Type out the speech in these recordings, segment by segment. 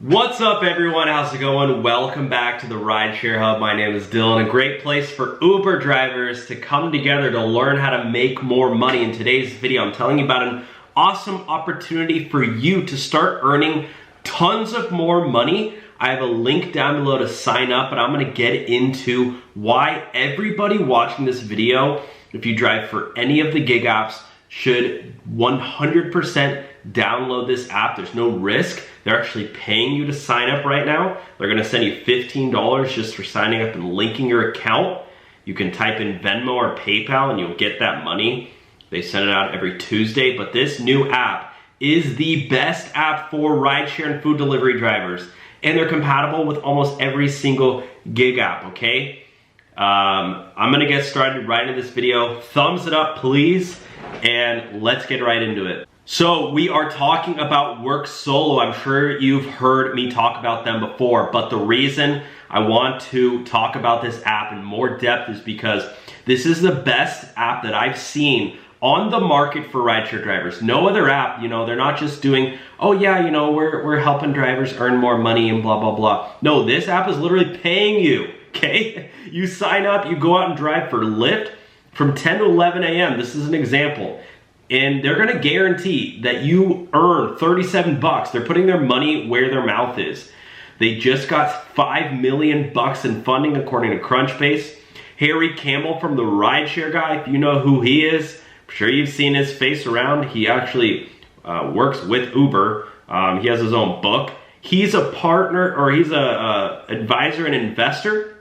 What's up everyone, how's it going? Welcome back to the Rideshare Hub. My name is Dylan, a great place for Uber drivers to come together to learn how to make more money. In today's video, I'm telling you about an awesome opportunity for you to start earning tons of more money. I have a link down below to sign up, and I'm gonna get into why everybody watching this video, if you drive for any of the gig apps, should 100% download this app. There's no risk. They're actually paying you to sign up right now. They're gonna send you $15 just for signing up and linking your account. You can type in Venmo or PayPal and you'll get that money. They send it out every Tuesday, but this new app is the best app for rideshare and food delivery drivers. And they're compatible with almost every single gig app, okay? I'm gonna get started right into this video. Thumbs it up, please, and let's get right into it. So we are talking about Work Solo. I'm sure you've heard me talk about them before, but the reason I want to talk about this app in more depth is because this is the best app that I've seen on the market for rideshare drivers. No other app, you know, they're not just doing, oh yeah, you know, we're helping drivers earn more money and blah, blah, blah. No, this app is literally paying you, okay? You sign up, you go out and drive for Lyft from 10 to 11 a.m. This is an example. And they're gonna guarantee that you earn 37 bucks. They're putting their money where their mouth is. They just got $5 million in funding according to Crunchbase. Harry Campbell from the Rideshare Guy, if you know who he is, I'm sure you've seen his face around. He actually works with Uber. He has his own book. He's a partner, or he's a advisor and investor.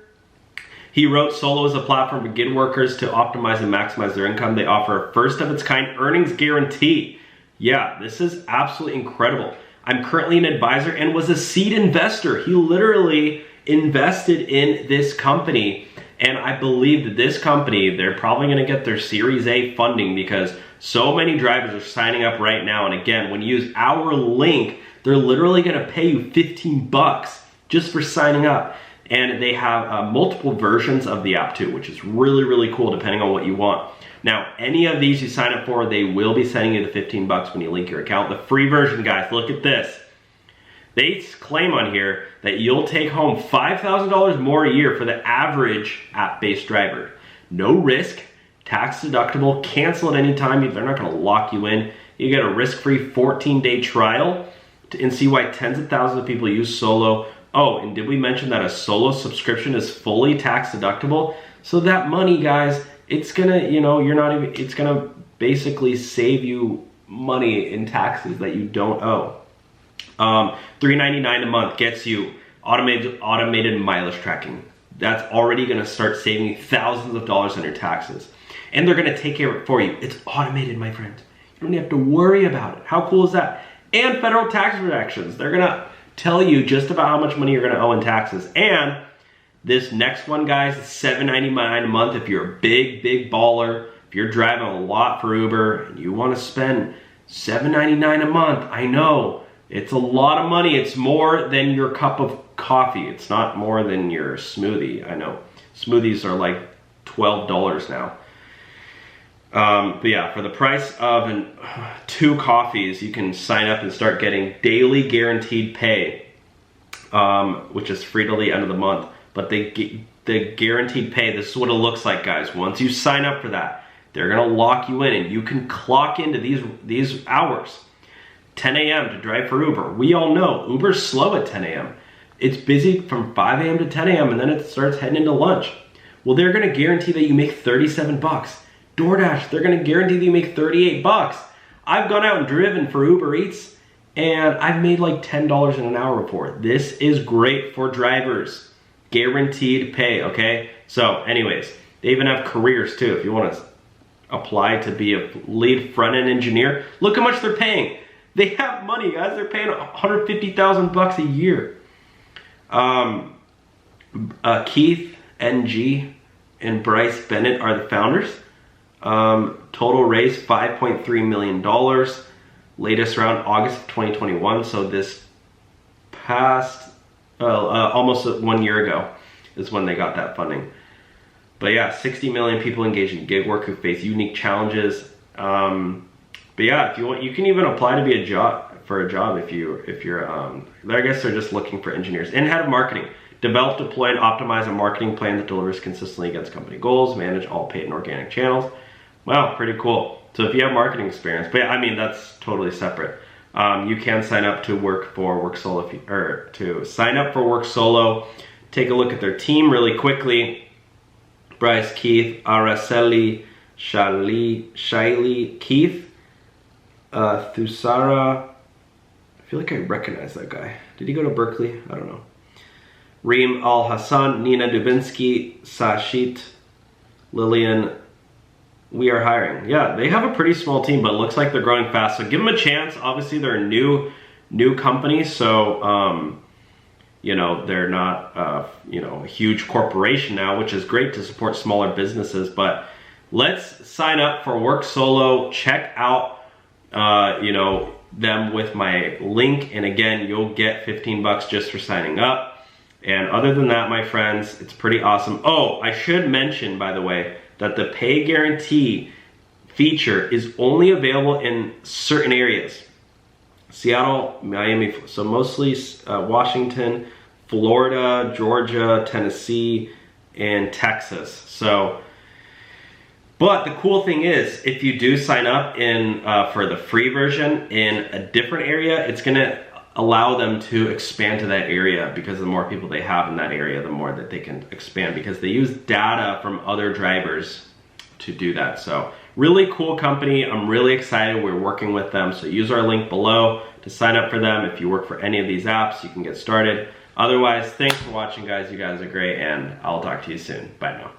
He wrote Solo as a platform for gig workers to optimize and maximize their income. They offer a first of its kind earnings guarantee. Yeah, this is absolutely incredible. I'm currently an advisor and was a seed investor. He literally invested in this company. And I believe that this company, they're probably gonna get their Series A funding because so many drivers are signing up right now. And again, when you use our link, they're literally gonna pay you 15 bucks just for signing up. And they have multiple versions of the app too, which is really, really cool depending on what you want. Now, any of these you sign up for, they will be sending you the 15 bucks when you link your account. The free version, guys, look at this. They claim on here that you'll take home $5,000 more a year for the average app-based driver. No risk, tax deductible, cancel at any time. They're not gonna lock you in. You get a risk-free 14-day trial and see why tens of thousands of people use Solo. Oh, and did we mention that a Solo subscription is fully tax deductible? So that money, guys, it's gonna, you know, it's gonna basically save you money in taxes that you don't owe. $3.99 a month gets you automated mileage tracking. That's already gonna start saving you thousands of dollars on your taxes. And they're gonna take care of it for you. It's automated, my friend. You don't have to worry about it. How cool is that? And federal tax reductions. They're gonna tell you just about how much money you're gonna owe in taxes. And this next one, guys, is $7.99 a month if you're a big baller. If you're driving a lot for Uber and you wanna spend $7.99 a month, I know, it's a lot of money. It's more than your cup of coffee. It's not more than your smoothie, I know. Smoothies are like $12 now. But yeah, for the price of 2 coffees, you can sign up and start getting daily guaranteed pay, which is free till the end of the month. But the guaranteed pay, this is what it looks like, guys. Once you sign up for that, they're gonna lock you in and you can clock into these hours. 10 a.m. to drive for Uber. We all know Uber's slow at 10 a.m. It's busy from 5 a.m. to 10 a.m. and then it starts heading into lunch. Well, they're gonna guarantee that you make 37 bucks. DoorDash, they're gonna guarantee that you make 38 bucks. I've gone out and driven for Uber Eats and I've made like $10 in an hour before. This is great for drivers. Guaranteed pay, okay? So anyways, they even have careers too. If you wanna apply to be a lead front-end engineer, look how much they're paying. They have money, guys. They're paying 150,000 bucks a year. Keith, NG, and Bryce Bennett are the founders. Total raise $5.3 million. Latest round August of 2021. So this past, almost 1 year ago is when they got that funding. But yeah, 60 million people engaged in gig work who face unique challenges. But yeah, if you want, you can even apply to be a job for a job if you're I guess they're just looking for engineers. And head of marketing. Develop, deploy, and optimize a marketing plan that delivers consistently against company goals. Manage all paid and organic channels. Wow, pretty cool. So if you have marketing experience, but I mean, that's totally separate. You can sign up to work Solo, or to sign up for Work Solo. Take a look at their team really quickly. Bryce, Keith, Araceli, Shiley, Keith, Thusara. I feel like I recognize that guy. Did he go to Berkeley? I don't know. Reem Al Hassan, Nina Dubinsky, Sashit, Lillian. We are hiring. Yeah, they have a pretty small team, but it looks like they're growing fast. So give them a chance. Obviously, they're a new company, so you know, they're not you know, a huge corporation now, which is great to support smaller businesses. But let's sign up for Work Solo. Check out you know, them with my link, and again, you'll get 15 bucks just for signing up. And other than that, my friends, it's pretty awesome. Oh, I should mention, by the way, that the pay guarantee feature is only available in certain areas. Seattle, Miami, so mostly Washington, Florida, Georgia, Tennessee, and Texas. So, but the cool thing is, if you do sign up in for the free version in a different area, it's gonna allow them to expand to that area, because the more people they have in that area, the more that they can expand, because they use data from other drivers to do that. So really cool company. I'm really excited. We're working with them. So use our link below to sign up for them. If you work for any of these apps, you can get started. Otherwise, thanks for watching, guys. You guys are great, and I'll talk to you soon. Bye now.